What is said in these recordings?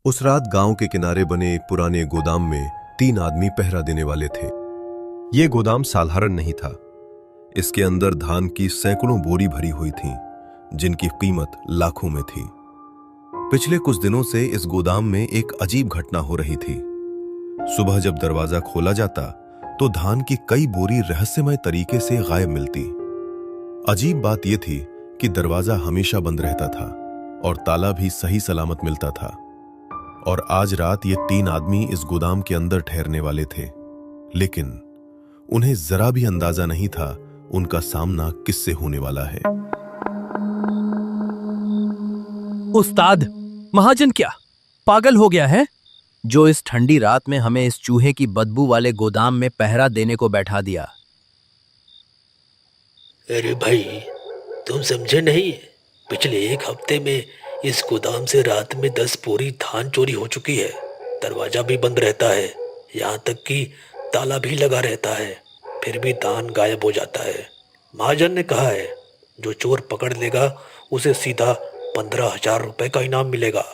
उस रात गांव के किनारे बने एक पुराने गोदाम में 3 आदमी पहरा देने वाले थे। ये गोदाम साधारण नहीं था। इसके अंदर धान की सैकड़ों बोरी भरी हुई थीं, जिनकी कीमत लाखों में थी। पिछले कुछ दिनों से इस गोदाम में एक अजीब घटना हो रही थी। सुबह जब दरवाजा खोला जाता तो धान की कई बोरी रहस्यमय तरीके से गायब मिलती। अजीब बात यह थी कि दरवाजा हमेशा बंद रहता था और ताला भी सही सलामत मिलता था। और आज रात ये 3 आदमी इस गोदाम के अंदर ठहरने वाले थे, लेकिन उन्हें जरा भी अंदाजा नहीं था उनका सामना किससे होने वाला है। उस्ताद, महाजन क्या पागल हो गया है जो इस ठंडी रात में हमें इस चूहे की बदबू वाले गोदाम में पहरा देने को बैठा दिया? अरे भाई, तुम समझे नहीं? पिछले 1 हफ्ते में इस गोदाम से रात में 10 बोरी धान चोरी हो चुकी है। दरवाजा भी बंद रहता है, यहाँ तक कि ताला भी लगा रहता है, फिर भी धान गायब हो जाता है। महाजन ने कहा है जो चोर पकड़ लेगा उसे सीधा 15,000 रुपए का इनाम मिलेगा।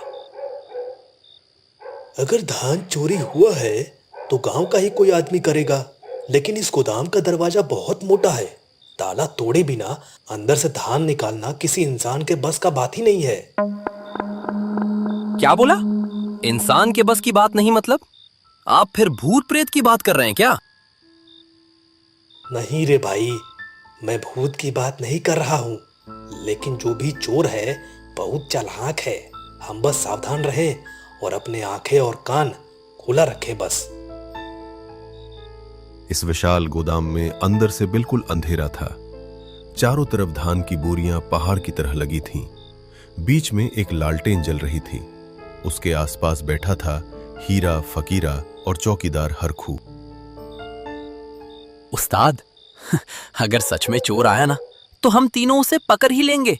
अगर धान चोरी हुआ है तो गांव का ही कोई आदमी करेगा, लेकिन इस गोदाम का दरवाजा बहुत मोटा है। ताला तोड़े बिना अंदर से धान निकालना किसी इंसान के बस का बात ही नहीं है। क्या बोला? इंसान के बस की बात नहीं मतलब? आप फिर भूत प्रेत की बात कर रहे हैं क्या? नहीं रे भाई, मैं भूत की बात नहीं कर रहा हूँ, लेकिन जो भी चोर है बहुत चालाक है। हम बस सावधान रहें और अपने आंखें और कान खुला रखें बस। इस विशाल गोदाम में अंदर से बिल्कुल अंधेरा था। चारों तरफ धान की बोरियां पहाड़ की तरह लगी थीं। बीच में एक लालटेन जल रही थी। उसके आसपास बैठा था हीरा, फकीरा और चौकीदार हरखू। उस्ताद, अगर सच में चोर आया ना तो हम तीनों उसे पकड़ ही लेंगे।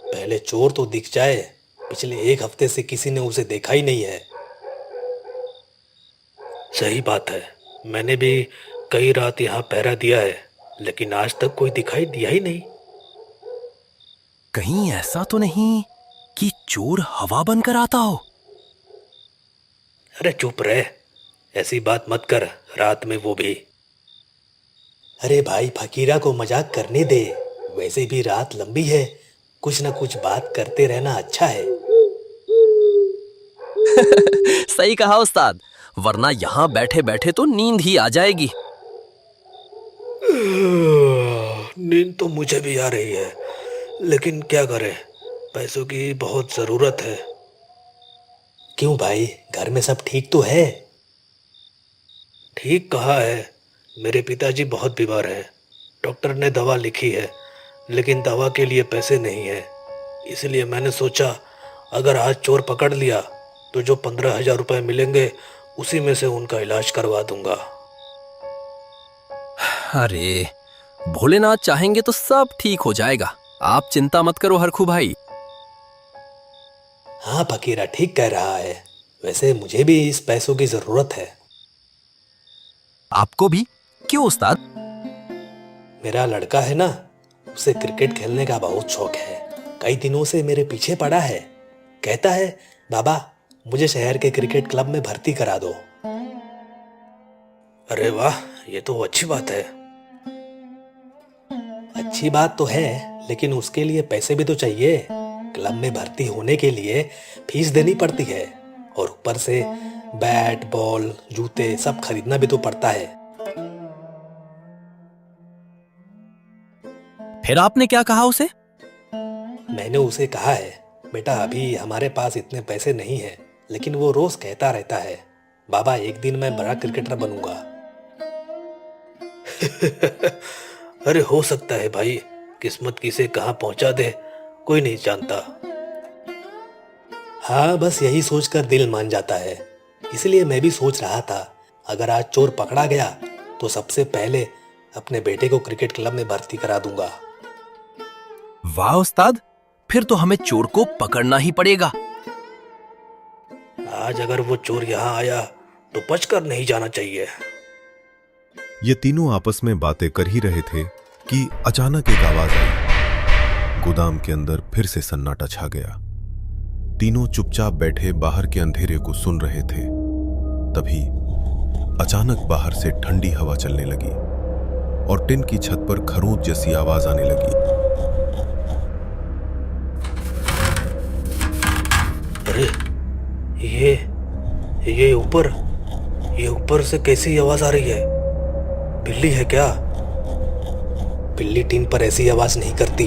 पहले चोर तो दिख जाए। पिछले 1 हफ्ते से किसी ने उसे देखा ही नहीं है। सही बात है, मैंने भी कई रात यहाँ पहरा दिया है, लेकिन आज तक कोई दिखाई दिया ही नहीं। कहीं ऐसा तो नहीं कि चोर हवा बनकर आता हो? अरे चुप रहे, ऐसी बात मत कर, रात में वो भी। अरे भाई, फकीरा को मजाक करने दे, वैसे भी रात लंबी है, कुछ ना कुछ बात करते रहना अच्छा है। सही कहा उस्ताद, वरना यहाँ बैठे बैठे तो नींद ही आ जाएगी। नींद तो मुझे भी आ रही है, लेकिन क्या करें, पैसों की बहुत जरूरत है। क्यों भाई, घर में सब ठीक तो है? ठीक कहा है, मेरे पिताजी बहुत बीमार हैं। डॉक्टर ने दवा लिखी है, लेकिन दवा के लिए पैसे नहीं है। इसलिए मैंने सोचा अगर आज चोर पकड़ लिया तो जो 15,000 रुपए मिलेंगे उसी में से उनका इलाज करवा दूंगा। अरे, भोलेनाथ चाहेंगे तो सब ठीक हो जाएगा, आप चिंता मत करो हरखू भाई। हाँ फकीरा ठीक कह रहा है, वैसे मुझे भी इस पैसों की जरूरत है। आपको भी? क्यों उस्ताद? मेरा लड़का है ना, उसे क्रिकेट खेलने का बहुत शौक है। कई दिनों से मेरे पीछे पड़ा है। कहता है बाबा, मुझे शहर के क्रिकेट क्लब में भर्ती करा दो। अरे वाह, ये तो अच्छी बात है। अच्छी बात तो है, लेकिन उसके लिए पैसे भी तो चाहिए। क्लब में भर्ती होने के लिए फीस देनी पड़ती है, और ऊपर से बैट, बॉल, जूते सब खरीदना भी तो पड़ता है। फिर आपने क्या कहा उसे? मैंने उसे कहा है बेटा, अभी हमारे पास इतने पैसे नहीं है, लेकिन वो रोज कहता रहता है बाबा एक दिन मैं बड़ा क्रिकेटर बनूंगा। अरे हो सकता है भाई, किस्मत किसे कहां पहुंचा दे कोई नहीं जानता। हाँ, बस यही सोचकर दिल मान जाता है। इसलिए मैं भी सोच रहा था अगर आज चोर पकड़ा गया तो सबसे पहले अपने बेटे को क्रिकेट क्लब में भर्ती करा दूंगा। वाह उस्ताद, फिर तो हमें चोर को पकड़ना ही पड़ेगा। आज अगर वो चोर यहाँ आया तो बचकर नहीं जाना चाहिए। ये तीनों आपस में बातें कर ही रहे थे कि अचानक एक आवाज आई। गोदाम के अंदर फिर से सन्नाटा छा गया। तीनों चुपचाप बैठे बाहर के अंधेरे को सुन रहे थे। तभी अचानक बाहर से ठंडी हवा चलने लगी और टिन की छत पर खरोंच जैसी आवाज आने लगी। अरे ये ऊपर से कैसी आवाज आ रही है? बिल्ली है क्या? बिल्ली टीन पर ऐसी आवाज नहीं करती,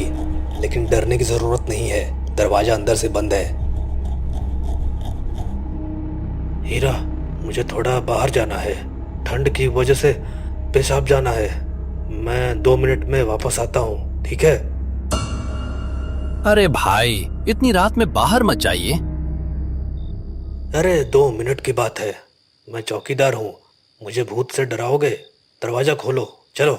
लेकिन डरने की जरूरत नहीं है, दरवाजा अंदर से बंद है। हीरा, मुझे थोड़ा बाहर जाना है, ठंड की वजह से पेशाब जाना है। मैं 2 मिनट में वापस आता हूँ, ठीक है? अरे भाई, इतनी रात में बाहर मत जाइए। अरे 2 मिनट की बात है, मैं चौकीदार हूँ, मुझे भूत से डराओगे? दरवाजा खोलो, चलो।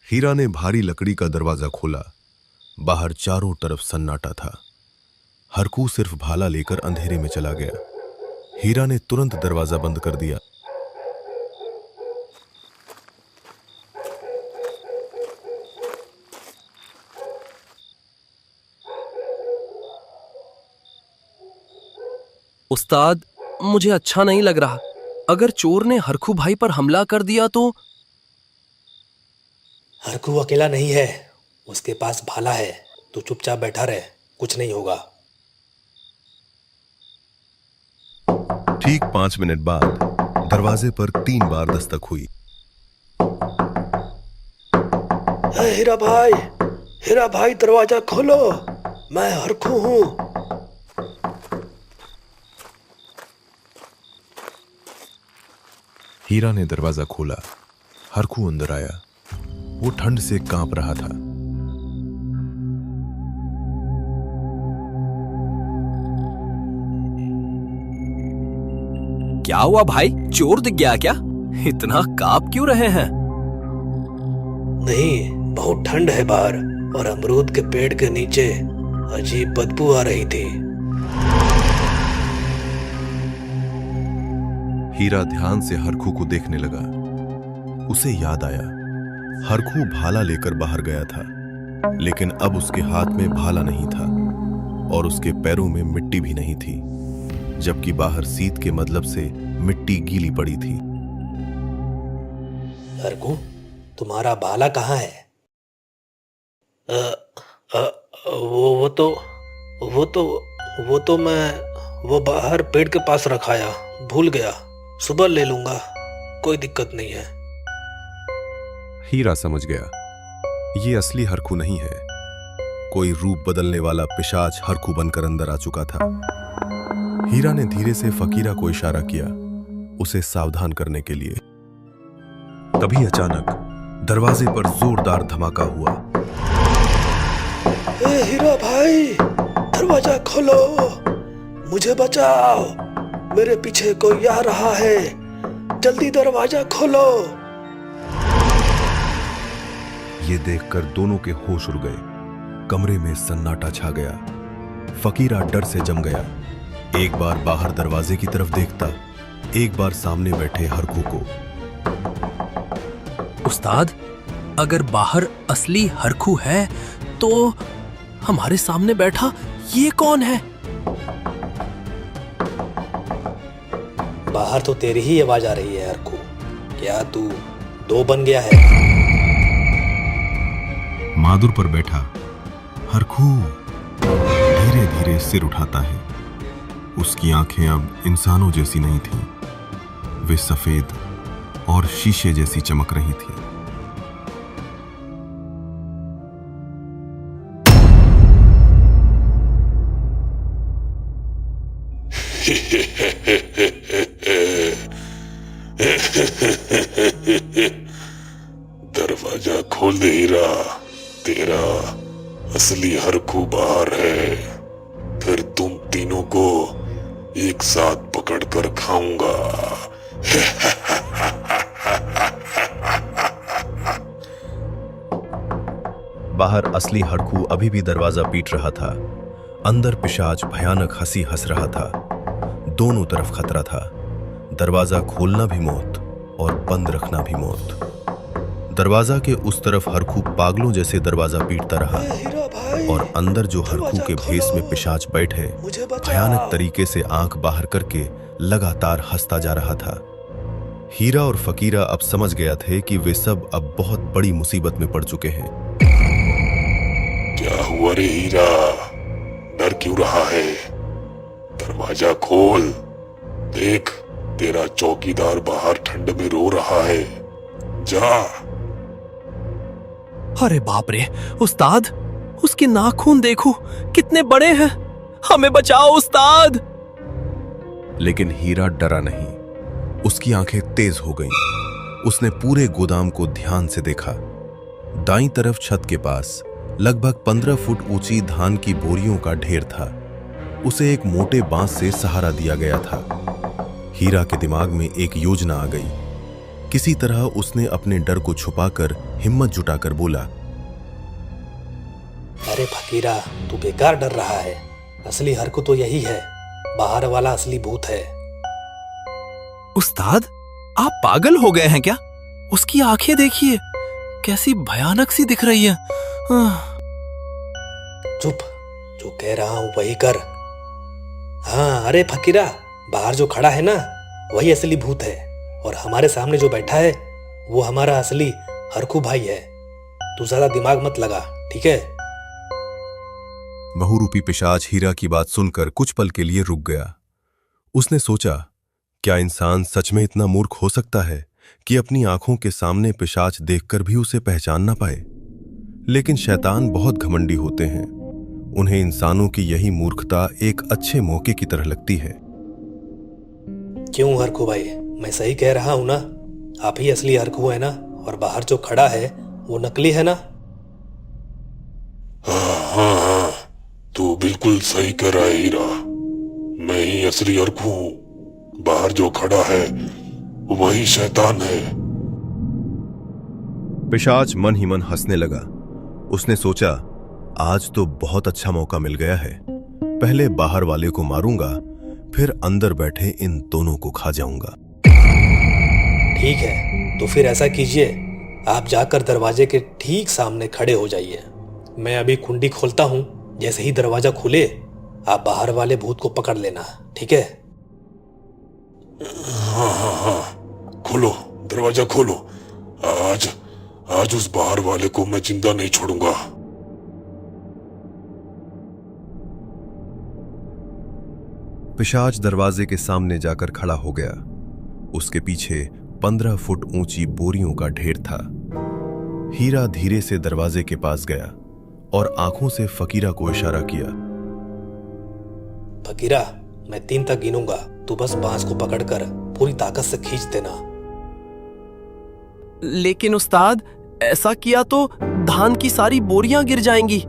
हीरा ने भारी लकड़ी का दरवाजा खोला। बाहर चारों तरफ सन्नाटा था। हरकू सिर्फ भाला लेकर अंधेरे में चला गया। हीरा ने तुरंत दरवाजा बंद कर दिया। उस्ताद, मुझे अच्छा नहीं लग रहा। अगर चोर ने हरखू भाई पर हमला कर दिया तो? हरकू अकेला नहीं है, उसके पास भाला है। तू चुपचाप बैठा रहे, कुछ नहीं होगा। ठीक 5 मिनट बाद दरवाजे पर 3 बार दस्तक हुई। हीरा भाई दरवाजा खोलो, मैं हरखू हूँ। हीरा ने दरवाजा खोला। हरखू अंदर आया। वो ठंड से कांप रहा था। क्या हुआ भाई, चोर दिख गया क्या? इतना कांप क्यों रहे हैं? नहीं, बहुत ठंड है बाहर और अमरूद के पेड़ के नीचे अजीब बदबू आ रही थी। हीरा ध्यान से हरखू को देखने लगा। उसे याद आया, हरखू भाला लेकर बाहर गया था, लेकिन अब उसके हाथ में भाला नहीं था और उसके पैरों में मिट्टी भी नहीं थी, जबकि बाहर शीत के मतलब से मिट्टी गीली पड़ी थी। हरखू, तुम्हारा भाला कहाँ है? वो तो मैं बाहर पेड़ के पास रखाया, भूल गया। सुबह ले लूंगा, कोई दिक्कत नहीं है। हीरा समझ गया, ये असली हरखू नहीं है। कोई रूप बदलने वाला पिशाच हरखू बनकर अंदर आ चुका था। हीरा ने धीरे से फकीरा को इशारा किया, उसे सावधान करने के लिए। तभी अचानक दरवाजे पर जोरदार धमाका हुआ। हीरा भाई, दरवाजा खोलो, मुझे बचाओ, मेरे पीछे कोई आ रहा है, जल्दी दरवाजा खोलो। ये देखकर दोनों के होश उड़ गए। कमरे में सन्नाटा छा गया। फकीरा डर से जम गया। एक बार बाहर दरवाजे की तरफ देखता, एक बार सामने बैठे हरखू को। उस्ताद, अगर बाहर असली हरखू है तो हमारे सामने बैठा ये कौन है? बाहर तो तेरी ही आवाज आ रही है हरखू। क्या तू 2 बन गया है? मादुर पर बैठा हरखू धीरे धीरे सिर उठाता है। उसकी आंखें अब इंसानों जैसी नहीं थीं, वे सफेद और शीशे जैसी चमक रही थीं। दरवाजा खोल दे हीरा, तेरा असली हरखू बाहर है। फिर तुम तीनों को एक साथ पकड़कर खाऊंगा। बाहर असली हरखू अभी भी दरवाजा पीट रहा था। अंदर पिशाच भयानक हंसी हंस रहा था। दोनों तरफ खतरा था। दरवाजा खोलना भी मौत और बंद रखना भी मौत। दरवाजा के उस तरफ हरखू पागलों जैसे दरवाजा पीटता रहा और अंदर जो हरखू के भेस में पिशाच बैठे भयानक तरीके से आंख बाहर करके लगातार हंसता जा रहा था। हीरा और फकीरा अब समझ गया थे कि वे सब अब बहुत बड़ी मुसीबत में पड़ चुके हैं। क्या हुआ रे हीरा, डर क्यों रहा है? दरवाजा खोल, देख तेरा चौकीदार बाहर ठंड में रो रहा है, जा। अरे बाप रे उस्ताद, उसके नाखून देखो कितने बड़े हैं, हमें बचाओ उस्ताद। लेकिन हीरा डरा नहीं, उसकी आंखें तेज हो गईं। उसने पूरे गोदाम को ध्यान से देखा। दाईं तरफ छत के पास लगभग 15 फुट ऊंची धान की बोरियों का ढेर था। उसे एक मोटे बांस से सहारा दिया गया था। हीरा के दिमाग में एक योजना आ गई। किसी तरह उसने अपने डर को छुपाकर हिम्मत जुटाकर बोला, अरे फकीरा, तू बेकार डर रहा है। असली हरकू तो यही है, बाहर वाला असली भूत है। उस्ताद, आप पागल हो गए हैं क्या? उसकी आंखें देखिए कैसी भयानक सी दिख रही है। चुप, जो कह रहा हूं वही कर। हाँ, अरे फकीरा, बाहर जो खड़ा है ना वही असली भूत है, और हमारे सामने जो बैठा है वो हमारा असली हरकू भाई है। तू ज्यादा दिमाग मत लगा, ठीक है? बहुरूपी पिशाच हीरा की बात सुनकर कुछ पल के लिए रुक गया। उसने सोचा, क्या इंसान सच में इतना मूर्ख हो सकता है कि अपनी आंखों के सामने पिशाच देखकर भी उसे पहचान ना पाए? लेकिन शैतान बहुत घमंडी होते हैं। उन्हें इंसानों की यही मूर्खता एक अच्छे मौके की तरह लगती है। क्यों हरकू भाई, मैं सही कह रहा हूं ना? आप ही असली हरकू है ना, और बाहर जो खड़ा है वो नकली है ना? हाँ, तू बिल्कुल सही कह रहा है हीरा। मैं ही असली हरकू हूं, बाहर जो खड़ा है वही शैतान है। पिशाच मन ही मन हंसने लगा। उसने सोचा, आज तो बहुत अच्छा मौका मिल गया है। पहले बाहर वाले को मारूंगा, फिर अंदर बैठे इन दोनों को खा जाऊंगा। ठीक है, तो फिर ऐसा कीजिए, आप जाकर दरवाजे के ठीक सामने खड़े हो जाइए। मैं अभी कुंडी खोलता हूं, जैसे ही दरवाजा खुले आप बाहर वाले भूत को पकड़ लेना, ठीक है? हाँ, खोलो, दरवाजा खोलो। आज उस बाहर वाले को मैं जिंदा नहीं छोड़ूंगा। पिशाच दरवाजे के सामने जाकर खड़ा हो गया। उसके पीछे 15 फुट ऊंची बोरियों का ढेर था। हीरा धीरे से दरवाजे के पास गया और आंखों से फकीरा को इशारा किया। फकीरा, मैं 3 तक गिनूंगा, तू बस बांस को पकड़कर पूरी ताकत से खींच देना। लेकिन उस्ताद, ऐसा किया तो धान की सारी बोरियां गिर जाएंगी।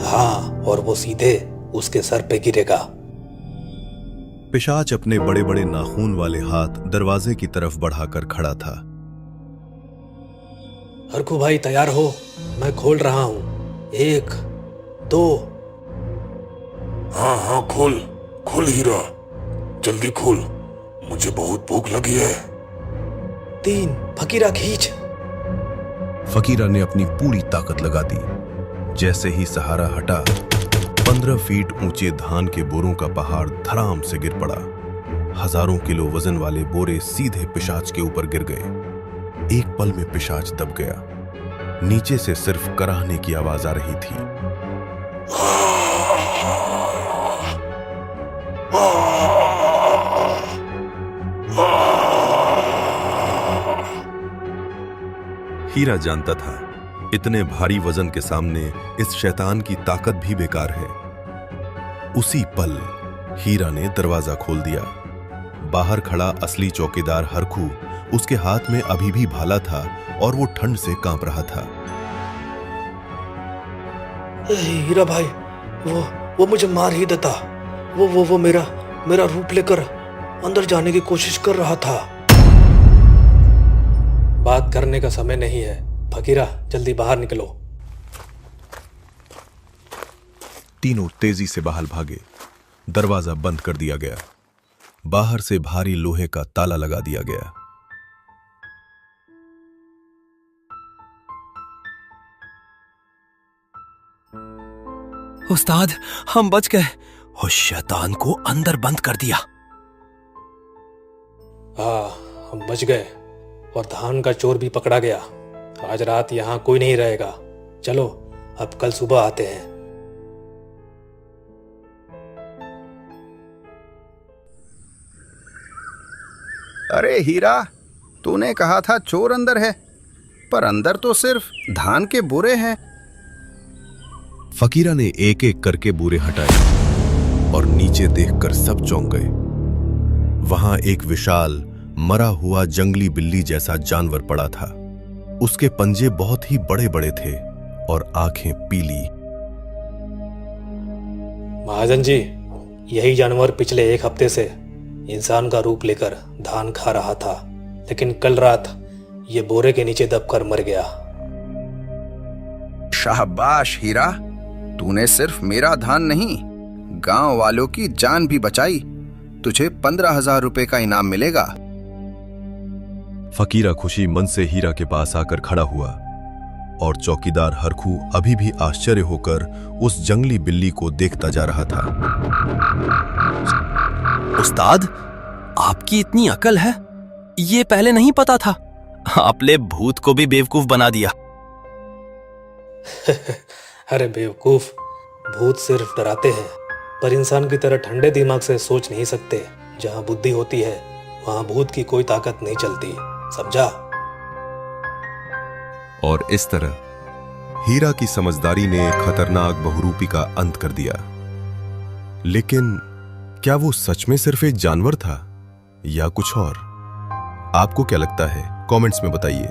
हाँ, और वो सीधे उसके सर पे गिरेगा। पिशाच अपने बड़े बड़े नाखून वाले हाथ दरवाजे की तरफ बढ़ाकर खड़ा था। हरकू भाई तैयार हो, मैं खोल रहा हूं। 1, 2। हाँ, खोल हीरा, जल्दी खोल, मुझे बहुत भूख लगी है। 3। फकीरा खींच। फकीरा ने अपनी पूरी ताकत लगा दी। जैसे ही सहारा हटा, 15 फीट ऊंचे धान के बोरों का पहाड़ धड़ाम से गिर पड़ा। हजारों किलो वजन वाले बोरे सीधे पिशाच के ऊपर गिर गए। एक पल में पिशाच दब गया। नीचे से सिर्फ कराहने की आवाज आ रही थी। हीरा जानता था, इतने भारी वजन के सामने इस शैतान की ताकत भी बेकार है। उसी पल हीरा ने दरवाजा खोल दिया। बाहर खड़ा असली चौकीदार हरखू उसके हाथ में अभी भी भाला था और वो ठंड से कांप रहा था। हीरा भाई, वो मुझे मार ही देता। वो मेरा रूप लेकर अंदर जाने की कोशिश कर रहा था। बात करने का समय नहीं है। फकीरा, जल्दी बाहर निकलो। तीनों तेजी से बाहर भागे। दरवाजा बंद कर दिया गया। बाहर से भारी लोहे का ताला लगा दिया गया। उस्ताद, हम बच गए। उस शैतान को अंदर बंद कर दिया। हाँ, हम बच गए और धान का चोर भी पकड़ा गया। आज रात यहाँ कोई नहीं रहेगा। चलो, अब कल सुबह आते हैं। अरे हीरा, तूने कहा था चोर अंदर है, पर अंदर तो सिर्फ धान के बोरे हैं। फकीरा ने एक एक करके बोरे हटाए और नीचे देखकर सब चौंक गए। वहां एक विशाल मरा हुआ जंगली बिल्ली जैसा जानवर पड़ा था। उसके पंजे बहुत ही बड़े बड़े थे और आंखें पीली। महाजन जी, यही जानवर पिछले एक हफ्ते से इंसान का रूप लेकर धान खा रहा था, लेकिन कल रात ये बोरे के नीचे दबकर मर गया। शाबाश हीरा, तूने सिर्फ मेरा धान नहीं, गांव वालों की जान भी बचाई। तुझे 15,000 रुपए का इनाम मिलेगा। फकीरा खुशी मन से हीरा के पास आकर खड़ा हुआ और चौकीदार हरखू अभी भी आश्चर्य होकर उस जंगली बिल्ली को देखता जा रहा था। उस्ताद, आपकी इतनी अकल है, ये पहले नहीं पता था। आपने भूत को भी बेवकूफ बना दिया। अरे बेवकूफ, भूत सिर्फ डराते हैं, पर इंसान की तरह ठंडे दिमाग से सोच नहीं सकते। जहां बुद्धि होती है वहां भूत की कोई ताकत नहीं चलती, समझा? और इस तरह हीरा की समझदारी ने खतरनाक बहुरूपी का अंत कर दिया। लेकिन क्या वो सच में सिर्फ एक जानवर था या कुछ और? आपको क्या लगता है? कमेंट्स में बताइए।